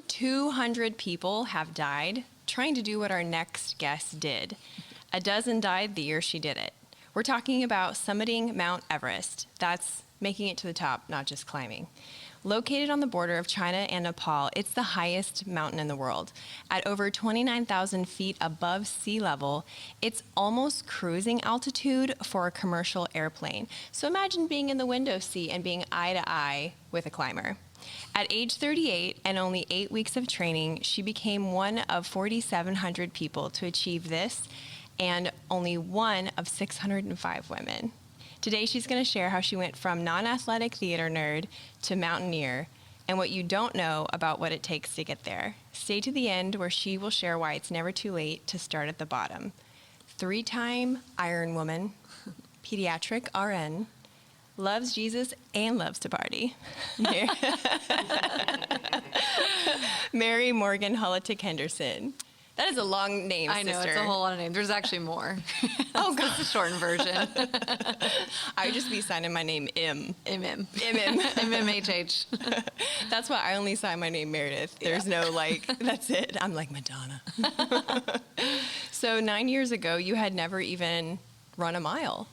200 people have died trying to do what our next guest did. A dozen died the year she did it. We're talking about summiting Mount Everest. That's making it to the top, not just climbing. Located on the border of China and Nepal, it's the highest mountain in the world. At over 29,000 feet above sea level, it's almost cruising altitude for a commercial airplane. So imagine being in the window seat and being eye to eye with a climber. At age 38 and only 8 weeks of training, she became one of 4,700 people to achieve this and only one of 605 women. Today, she's going to share how she went from non-athletic theater nerd to mountaineer and what you don't know about what it takes to get there. Stay to the end where she will share why it's never too late to start at the bottom. 3-time Iron Woman, pediatric RN, loves Jesus and loves to party. Mary Morgan Holotik Henderson. That is a long name, I know, sister. it's a whole lot of names. There's actually more. Oh, God. That's the shortened version. I would just be signing my name M. MM. MMHH. That's why I only sign my name Meredith. There's no, that's it. I'm like Madonna. So 9 years ago, you had never even run a mile.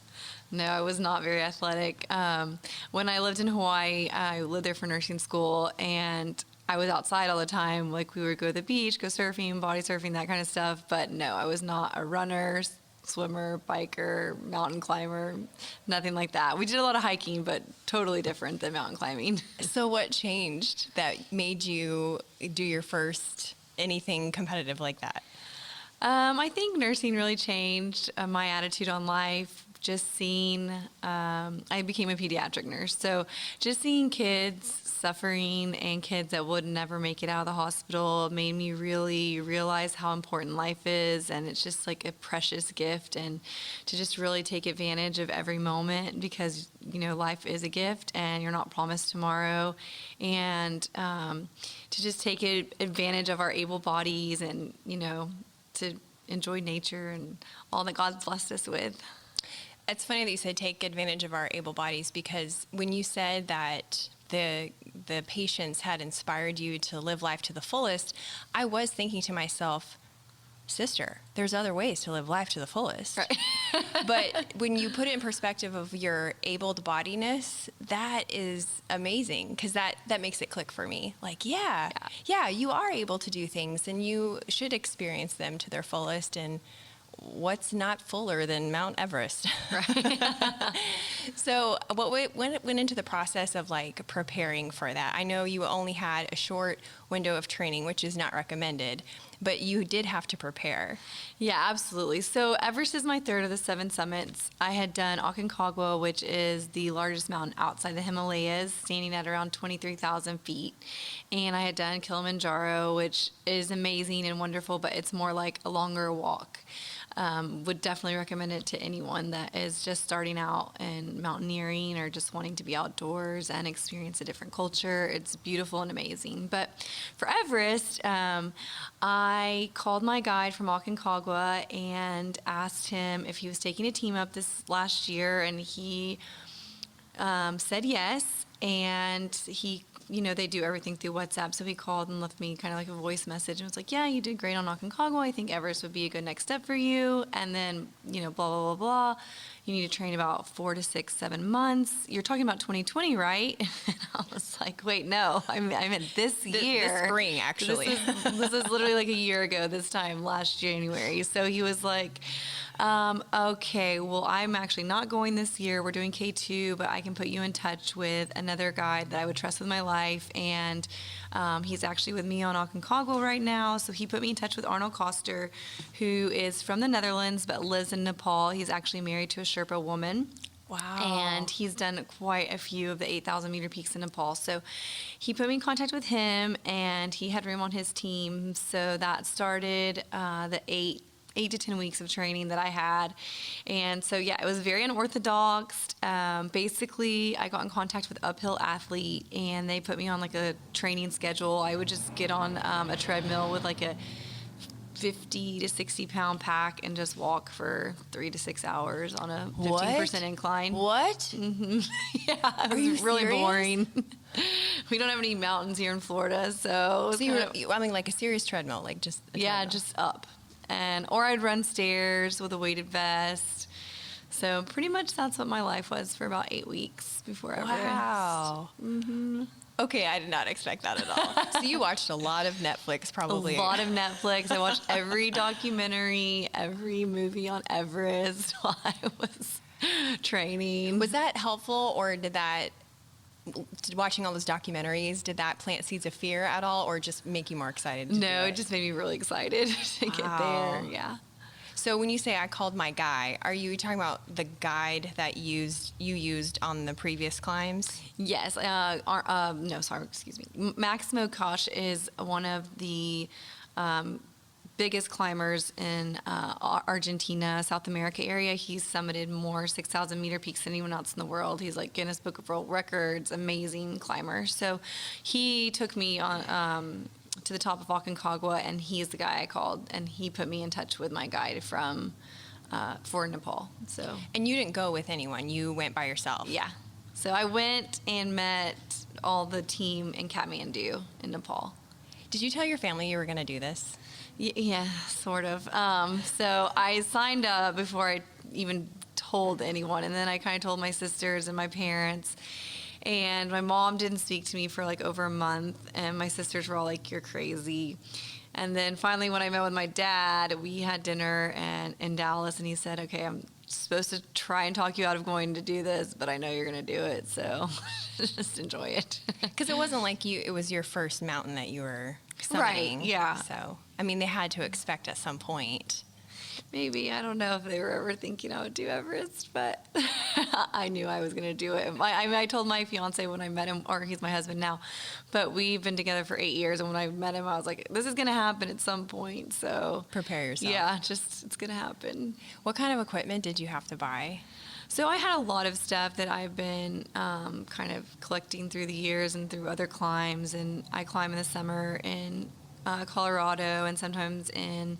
No, I was not very athletic. When I lived in Hawaii, I lived there for nursing school, and I was outside all the time. Like, we would go to the beach, go surfing, body surfing, that kind of stuff. But no, I was not a runner, swimmer, biker, mountain climber, nothing like that. We did a lot of hiking, but totally different than mountain climbing. So what changed that made you do your first anything competitive like that? I think nursing really changed my attitude on life. Just seeing, I became a pediatric nurse, so just seeing kids suffering and kids that would never make it out of the hospital made me really realize how important life is, and it's just like a precious gift, and to just really take advantage of every moment, because life is a gift and you're not promised tomorrow, and to just take advantage of our able bodies, and to enjoy nature and all that God's blessed us with. It's funny that you said take advantage of our able bodies, because when you said that the patients had inspired you to live life to the fullest, I was thinking to myself, sister, there's other ways to live life to the fullest. Right. But when you put it in perspective of your able-bodiedness, that is amazing, because that makes it click for me. Like, yeah, you are able to do things, and you should experience them to their fullest, and what's not fuller than Mount Everest? Right. So what went into the process of preparing for that? I know you only had a short window of training, which is not recommended, but you did have to prepare. Yeah, absolutely. So Everest is my third of the 7 summits. I had done Aconcagua, which is the largest mountain outside the Himalayas, standing at around 23,000 feet. And I had done Kilimanjaro, which is amazing and wonderful, but it's more like a longer walk. Would definitely recommend it to anyone that is just starting out in mountaineering or just wanting to be outdoors and experience a different culture. It's beautiful and amazing. But for Everest, I called my guide from Aconcagua and asked him if he was taking a team up this last year, and he said yes. And he, they do everything through WhatsApp. So he called and left me kind of like a voice message and was like, yeah, you did great on Aconcagua. I think Everest would be a good next step for you. And then, blah, blah, blah, blah. You need to train about 4 to 6, 7 months. You're talking about 2020, right? And I was like, wait, no, I meant this year. This spring, actually. This is literally like a year ago this time, last January. So he was like, okay, well, I'm actually not going this year. We're doing K2, but I can put you in touch with another guide that I would trust with my life. And he's actually with me on Aconcagua right now. So he put me in touch with Arnold Koster, who is from the Netherlands but lives in Nepal. He's actually married to a Sherpa woman. Wow. And he's done quite a few of the 8,000 meter peaks in Nepal. So he put me in contact with him, and he had room on his team. So that started the 8 to 10 weeks of training that I had. And so, yeah, it was very unorthodox. Basically, I got in contact with Uphill Athlete, and they put me on a training schedule. I would just get on a treadmill with a 50 to 60 pound pack and just walk for 3 to 6 hours on a 15% incline. What? Mm-hmm. Yeah, it Are you was really serious? boring. We don't have any mountains here in Florida, so So I mean, like a serious treadmill, like just a yeah, treadmill. just up. Or I'd run stairs with a weighted vest. So pretty much that's what my life was for about 8 weeks before Everest. Wow. Mm-hmm. Okay, I did not expect that at all. So you watched a lot of Netflix, probably. A lot of Netflix. I watched every documentary, every movie on Everest while I was training. Was that helpful, or watching all those documentaries, did that plant seeds of fear at all, or just make you more excited to do No, it? it just made me really excited to get Wow. there. Yeah. So when you say I called my guy, are you talking about the guide that you used on the previous climbs? Yes. No, sorry. Excuse me. Maximo Koch is one of the biggest climbers in Argentina, South America area. He's summited more 6,000 meter peaks than anyone else in the world. He's like Guinness Book of World Records, amazing climber. So he took me on to the top of Aconcagua, and he's the guy I called, and he put me in touch with my guide from for Nepal. So And you didn't go with anyone. You went by yourself. yeah. So I went and met all the team in Kathmandu in Nepal. Did you tell your family you were going to do this? Yeah, sort of. So I signed up before I even told anyone, and then I kind of told my sisters and my parents. And my mom didn't speak to me for like over a month, and my sisters were all like, "You're crazy." And then finally, when I met with my dad, we had dinner in Dallas, and he said, "Okay, I'm supposed to try and talk you out of going to do this, but I know you're going to do it, so just enjoy it." Because it wasn't like it was your first mountain that you were summiting. Right, yeah. So, I mean, they had to expect at some point. Maybe. I don't know if they were ever thinking I would do Everest, but I knew I was going to do it. I told my fiance when I met him, or he's my husband now, but we've been together for 8 years, and when I met him, I was like, this is going to happen at some point, so. Prepare yourself. Yeah, just it's going to happen. What kind of equipment did you have to buy? So I had a lot of stuff that I've been kind of collecting through the years and through other climbs, and I climb in the summer in Colorado and sometimes in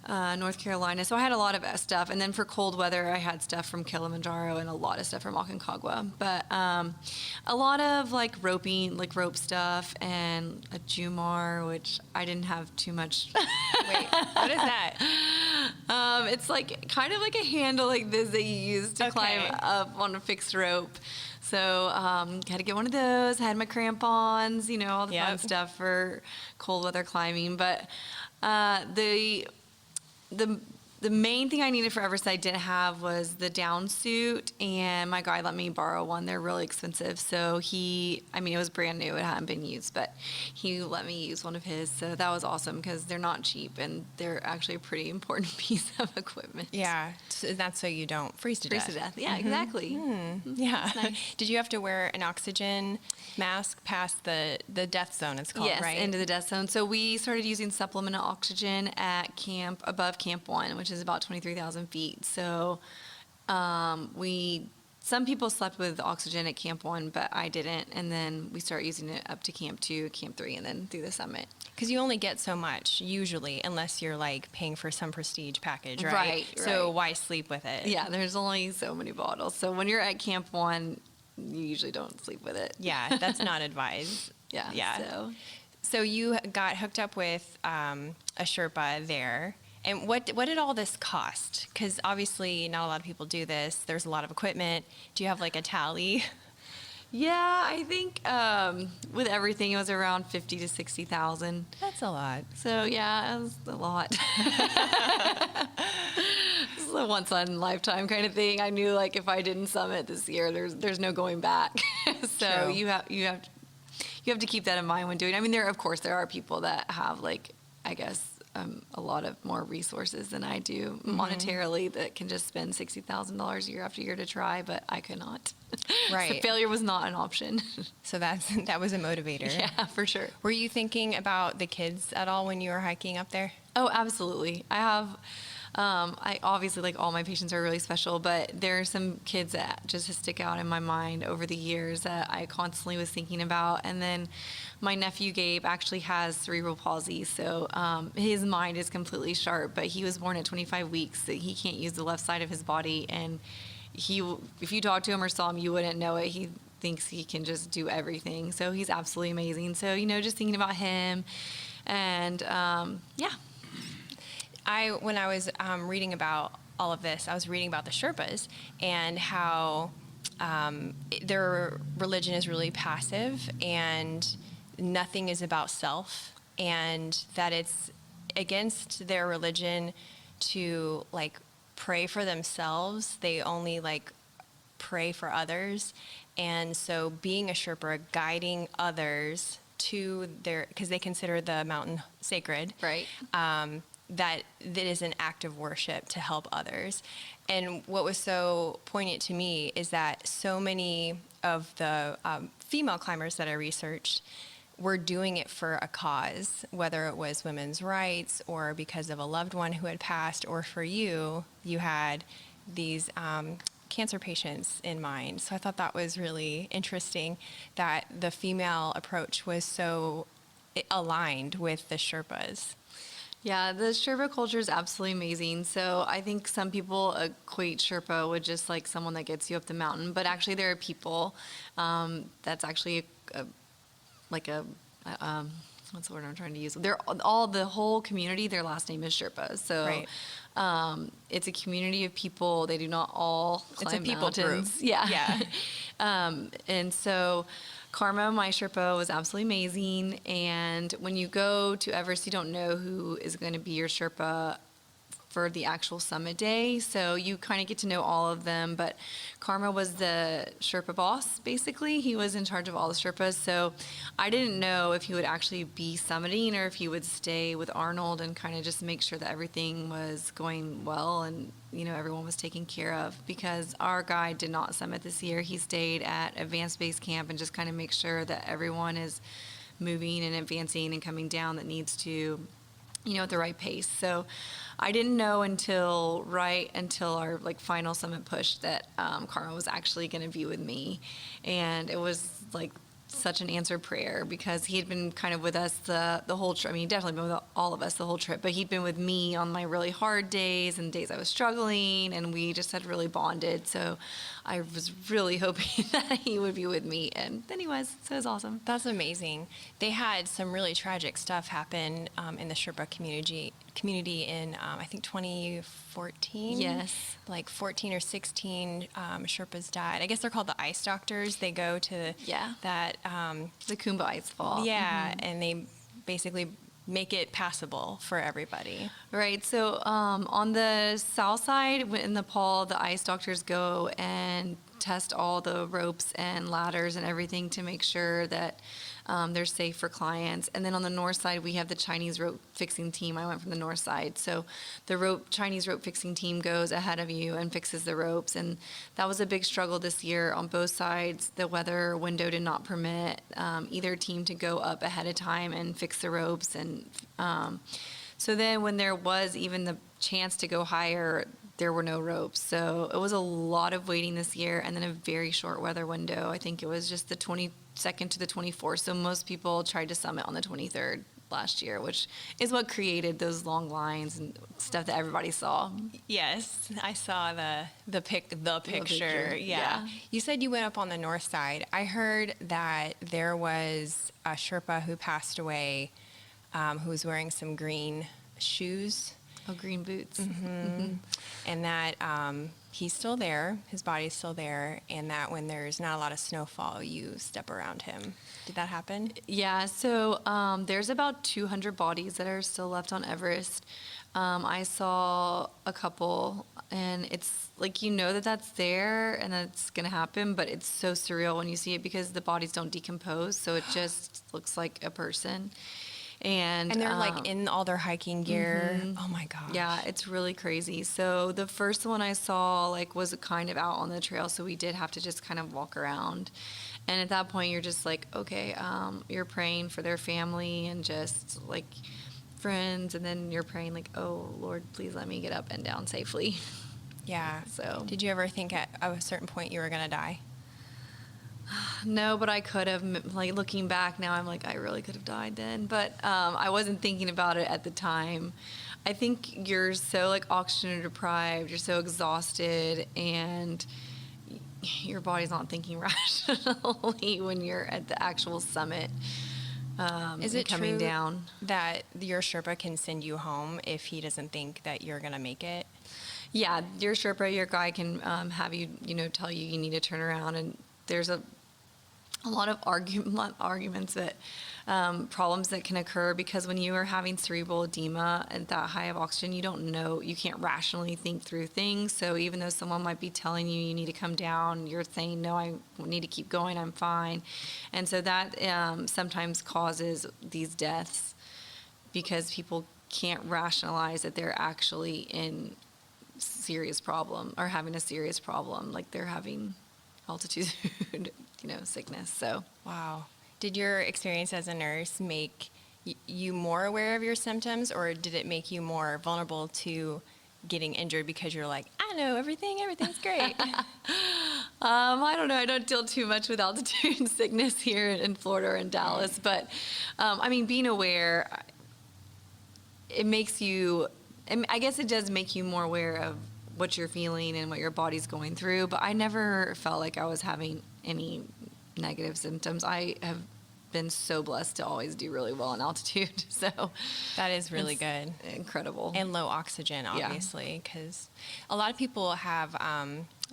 North Carolina. So I had a lot of stuff. And then for cold weather, I had stuff from Kilimanjaro and a lot of stuff from Aconcagua. But a lot of like roping, like rope stuff, and a Jumar, which I didn't have too much. Wait, what is that? It's like kind of like a handle like this that you use to Okay. climb up on a fixed rope. So had to get one of those. Had my crampons, all the fun Yep. stuff for cold weather climbing. But the main thing I needed for Everest I didn't have was the down suit, and my guy let me borrow one. They're really expensive. So it was brand new. It hadn't been used, but he let me use one of his. So that was awesome because they're not cheap, and they're actually a pretty important piece of equipment. Yeah, that's so you don't freeze to Freeze death. to death. Yeah, exactly. Yeah. nice. Did you have to wear an oxygen mask past the death zone, it's called, Yes, right? into the death zone. So we started using supplemental oxygen at above Camp 1, which is about 23,000 feet. So some people slept with oxygen at Camp 1, but I didn't. And then we started using it up to Camp 2, Camp 3, and then through the summit. Because you only get so much, usually, unless you're like paying for some prestige package, right? Right, So right. why sleep with it? Yeah, there's only so many bottles. So when you're at Camp 1, you usually don't sleep with it. Yeah, that's not advised. Yeah. Yeah. So you got hooked up with a Sherpa there. And what did all this cost? Because obviously not a lot of people do this. There's a lot of equipment. Do you have like a tally? Yeah, I think with everything it was around 50 to 60,000. That's a lot. So yeah, it was a lot. This is a once in a lifetime kind of thing. I knew like if I didn't summit this year, there's no going back. So True. you have to keep that in mind when doing. I mean, there are people that have like I guess a lot of more resources than I do monetarily that can just spend $60,000 year after year to try, but I could not. Right. So failure was not an option. So that was a motivator. Yeah, for sure. Were you thinking about the kids at all when you were hiking up there? Oh, absolutely. I have, I obviously, like all my patients are really special, but there are some kids that just stick out in my mind over the years that I constantly was thinking about. And then my nephew Gabe actually has cerebral palsy, so his mind is completely sharp, but he was born at 25 weeks, so he can't use the left side of his body. And if you talked to him or saw him, you wouldn't know it. thinks he can just do everything. So he's absolutely amazing. So, just thinking about him and, yeah. When I was reading about all of this, I was reading about the Sherpas and how their religion is really passive and nothing is about self, and that it's against their religion to pray for themselves. They only pray for others. And so being a Sherpa, guiding others to because they consider the mountain sacred. Right. That is an act of worship to help others. And what was so poignant to me is that so many of the female climbers that I researched were doing it for a cause, whether it was women's rights or because of a loved one who had passed, or for you had these cancer patients in mind. So I thought that was really interesting that the female approach was so aligned with the Sherpas. Yeah, the Sherpa culture is absolutely amazing. So I think some people equate Sherpa with just someone that gets you up the mountain, but actually there are people that's actually what's the word I'm trying to use? They're the whole community. Their last name is Sherpa. So right. It's a community of people. They do not all climb it's a people mountains. group. Yeah. And so Karma, my Sherpa, was absolutely amazing. And when you go to Everest, you don't know who is going to be your Sherpa for the actual summit day. So you kind of get to know all of them. But Karma was the Sherpa boss, basically. He was in charge of all the Sherpas. So I didn't know if he would actually be summiting or if he would stay with Arnold and kind of just make sure that everything was going well and, everyone was taken care of. Because our guide did not summit this year. He stayed at Advanced Base Camp and just kind of make sure that everyone is moving and advancing and coming down that needs to, at the right pace. So I didn't know until our final summit push that Karma was actually going to be with me, and it was such an answered prayer because he had been kind of with us the whole trip. I mean, he'd definitely been with all of us the whole trip, but he'd been with me on my really hard days and days I was struggling, and we just had really bonded. So I was really hoping that he would be with me, and then he was. So it was awesome. That's amazing. They had some really tragic stuff happen in the Sherpa community in, I think, 2014. Yes. 14 or 16 Sherpas died. I guess they're called the ice doctors. They go to that. The Kumba Ice Fall. Yeah, and they basically make it passable for everybody. Right. So on the south side in Nepal, the ice doctors go and test all the ropes and ladders and everything to make sure that they're safe for clients. And then on the north side, we have the Chinese rope fixing team. I went from the north side. So the Chinese rope fixing team goes ahead of you and fixes the ropes. And that was a big struggle this year on both sides. The weather window did not permit either team to go up ahead of time and fix the ropes. And so then when there was even the chance to go higher, there were no ropes. So it was a lot of waiting this year, and then a very short weather window. I think it was just the 22nd to the 24th. So most people tried to summit on the 23rd last year, which is what created those long lines and stuff that everybody saw. Yes, I saw the picture. Yeah. You said you went up on the north side. I heard that there was a Sherpa who passed away who was wearing some green shoes. Oh, green boots. Mm-hmm. And that he's still there, his body's still there, and that when there's not a lot of snowfall, you step around him. Did that happen? Yeah, so there's about 200 bodies that are still left on Everest. I saw a couple, and it's that's there and that's going to happen, but it's so surreal when you see it because the bodies don't decompose, so it just looks like a person. And they're in all their hiking gear. Mm-hmm. Oh my gosh. Yeah, it's really crazy. So the first one I saw was kind of out on the trail, so we did have to just kind of walk around. And at that point, you're just okay, you're praying for their family and just friends, and then you're praying oh Lord, please let me get up and down safely. Yeah. So did you ever think at a certain point you were gonna die? No, but I could have. Looking back now, I'm I really could have died then. But I wasn't thinking about it at the time. I think you're so oxygen deprived, you're so exhausted, and your body's not thinking rationally when you're at the actual summit. Is and it coming true down. that your Sherpa can send you home if he doesn't think that you're going to make it? Yeah, your Sherpa, your guide can have you, tell you need to turn around. And there's a lot of arguments that problems that can occur because when you are having cerebral edema at that high of oxygen, you can't rationally think through things. So even though someone might be telling you need to come down, you're saying, no, I need to keep going, I'm fine. And so that sometimes causes these deaths because people can't rationalize that they're actually in serious problem or having a serious problem, like they're having altitude sickness. So Wow. Did your experience as a nurse make you more aware of your symptoms, or did it make you more vulnerable to getting injured because you're like, I know everything's great? I don't know. I don't deal too much with altitude sickness here in Florida or in Dallas, but being aware, it makes you, I guess it does make you more aware of what you're feeling and what your body's going through, but I never felt like I was having any negative symptoms. I have been so blessed to always do really well in altitude. So That is really good. Incredible. And low oxygen, obviously, because a lot of people have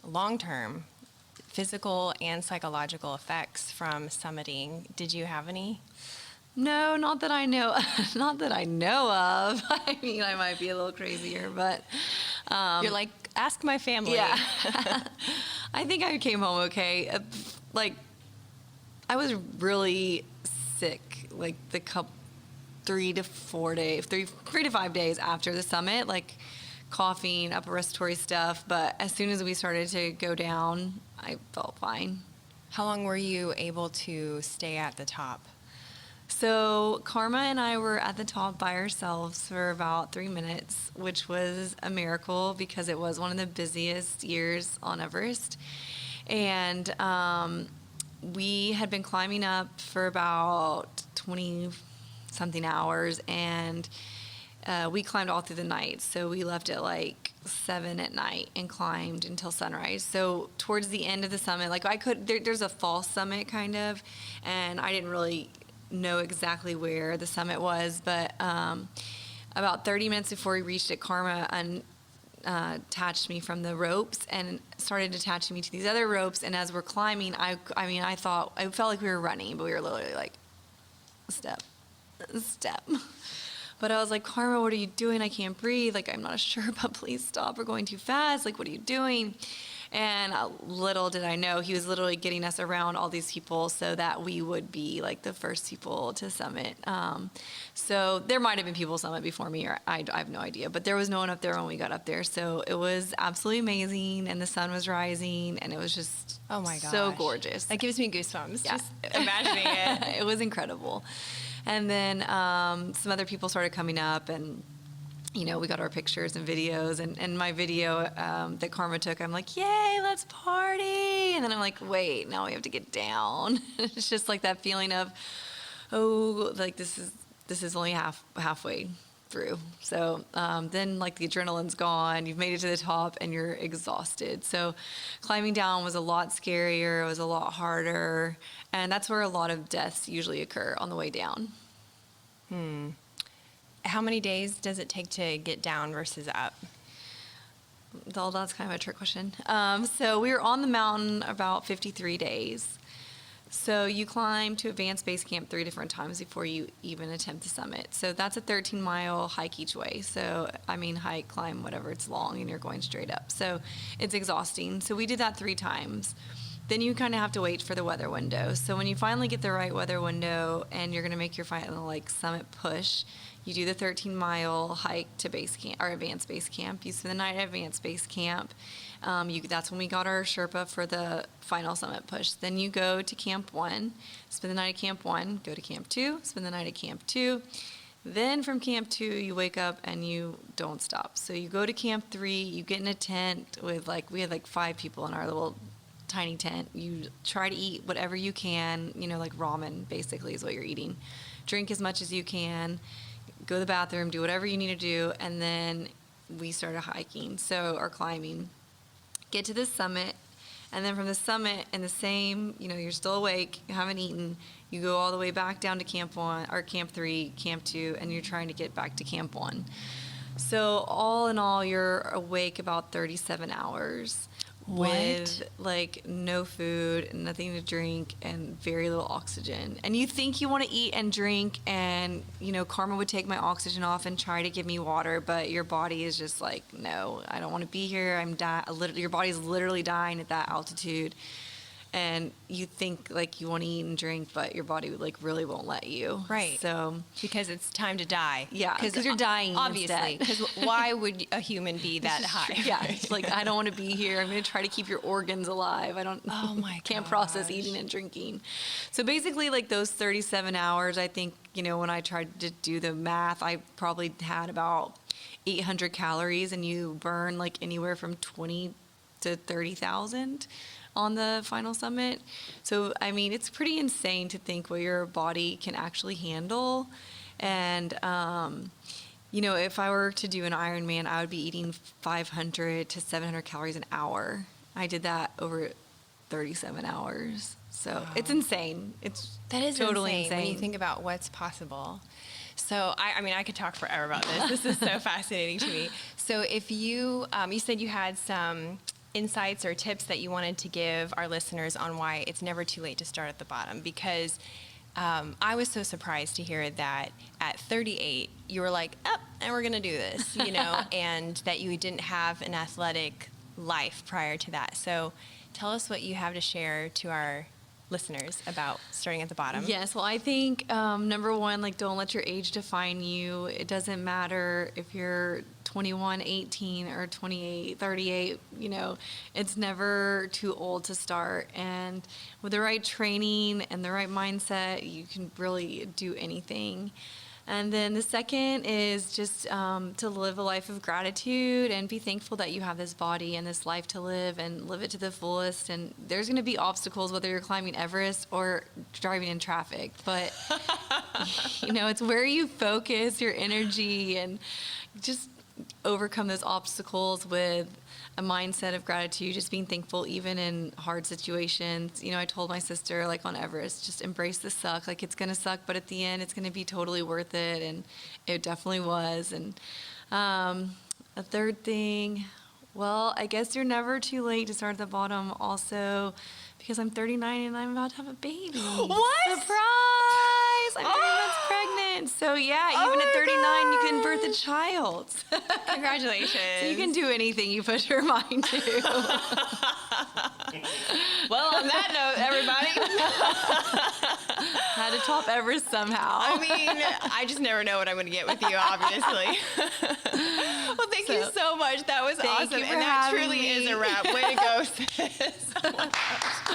long-term physical and psychological effects from summiting. Did you have any? No, not that I know. Not that I know of. I might be a little crazier, but You're like, ask my family. yeah. I think I came home okay. I was really sick, like the 3 to 5 days after the summit, like coughing, upper respiratory stuff. But as soon as we started to go down, I felt fine. How long were you able to stay at the top? So Karma and I were at the top by ourselves for about 3 minutes, which was a miracle because it was one of the busiest years on Everest. And we had been climbing up for about 20-something hours, and we climbed all through the night. So we left at like 7 at night and climbed until sunrise. So towards the end of the summit, there's a false summit kind of, and I didn't really know exactly where the summit was, but about 30 minutes before we reached it, Karma attached me from the ropes and started attaching me to these other ropes. And as we're climbing, I felt like we were running, but we were literally like step. But I was like, Karma, what are you doing? I can't breathe. Like, I'm not a Sherpa. Please stop. We're going too fast. Like, what are you doing? And little did I know, he was literally getting us around all these people so that we would be like the first people to summit. So there might have been people summit before me, or I have no idea, but there was no one up there when we got up there. So it was absolutely amazing, and the sun was rising, and it was just Oh my gosh. so gorgeous. That gives me goosebumps, Yeah. just imagining it. It was incredible. And then some other people started coming up, and we got our pictures and videos, and my video that Karma took, I'm like, yay, let's party. And then I'm like, wait, now we have to get down. It's just like that feeling of, oh, like this is only halfway through. So then like the adrenaline's gone, you've made it to the top, and you're exhausted. So climbing down was a lot scarier, it was a lot harder, and that's where a lot of deaths usually occur, on the way down. How many days does it take to get down versus up? Well, that's kind of a trick question. So we were on the mountain about 53 days. So you climb to advanced base camp 3 different times before you even attempt the summit. So that's a 13-mile hike each way. So, hike, climb, whatever, it's long, and you're going straight up. So it's exhausting. So we did that 3 times. Then you kind of have to wait for the weather window. So when you finally get the right weather window and you're going to make your final summit push, you do the 13-mile hike to base camp, or advanced base camp. You spend the night at advanced base camp. That's when we got our Sherpa for the final summit push. Then you go to Camp 1, spend the night at Camp 1, go to Camp 2, spend the night at Camp 2. Then from Camp 2, you wake up and you don't stop. So you go to Camp 3, you get in a tent with we had 5 people in our little tiny tent. You try to eat whatever you can, like ramen basically is what you're eating. Drink as much as you can, go to the bathroom, do whatever you need to do, and then we started hiking, or climbing. Get to the summit, And then from the summit in the same, you're still awake, you haven't eaten, you go all the way back down to Camp 1, or Camp 3, Camp 2, and you're trying to get back to Camp 1. So all in all, you're awake about 37 hours. With like no food, nothing to drink, and very little oxygen. And you think you want to eat and drink, and Karma would take my oxygen off and try to give me water, but your body is just like, no, I don't want to be here. I'm dying. Your body's literally dying at that altitude. And you think like you want to eat and drink, but your body like really won't let you. Right. So because it's time to die. Yeah. Because you're dying. Obviously. Because why would a human be that high? Yeah. It's like, I don't want to be here. I'm going to try to keep your organs alive. I don't. Oh my God. Can't process eating and drinking. So basically, like those 37 hours, I think when I tried to do the math, I probably had about 800 calories, and you burn like anywhere from 20 to 30,000. On the final summit. So, I mean, it's pretty insane to think what your body can actually handle. And, if I were to do an Ironman, I would be eating 500 to 700 calories an hour. I did that over 37 hours. So It's insane. That is totally insane when you think about what's possible. So, I could talk forever about this. This is so fascinating to me. So if you said you had some insights or tips that you wanted to give our listeners on why it's never too late to start at the bottom, because I was so surprised to hear that at 38 you were like, and we're gonna do this, and that you didn't have an athletic life prior to that. So tell us what you have to share to our listeners about starting at the bottom. Yes, well, I think number one, like, don't let your age define you. It doesn't matter if you're 21, 18, or 28, 38, it's never too old to start. And with the right training and the right mindset, you can really do anything. And then the second is just to live a life of gratitude and be thankful that you have this body and this life to live, and live it to the fullest. And there's going to be obstacles, whether you're climbing Everest or driving in traffic. But, it's where you focus your energy, and just overcome those obstacles with a mindset of gratitude, just being thankful even in hard situations. I told my sister, like on Everest, just embrace the suck. Like, it's going to suck, but at the end, it's going to be totally worth it. And it definitely was. And a third thing, well, I guess you're never too late to start at the bottom also, because I'm 39 and I'm about to have a baby. What? Surprise! I'm 3 months pregnant. So yeah, even at 39, you can birth a child. Congratulations. So you can do anything you put your mind to. Well, on that note, everybody. Had to top Everest somehow. I just never know what I'm going to get with you, obviously. Well, thank you so much. That was awesome. Thank you for and that having truly me. is a wrap. Way to go, sis. Oh my gosh.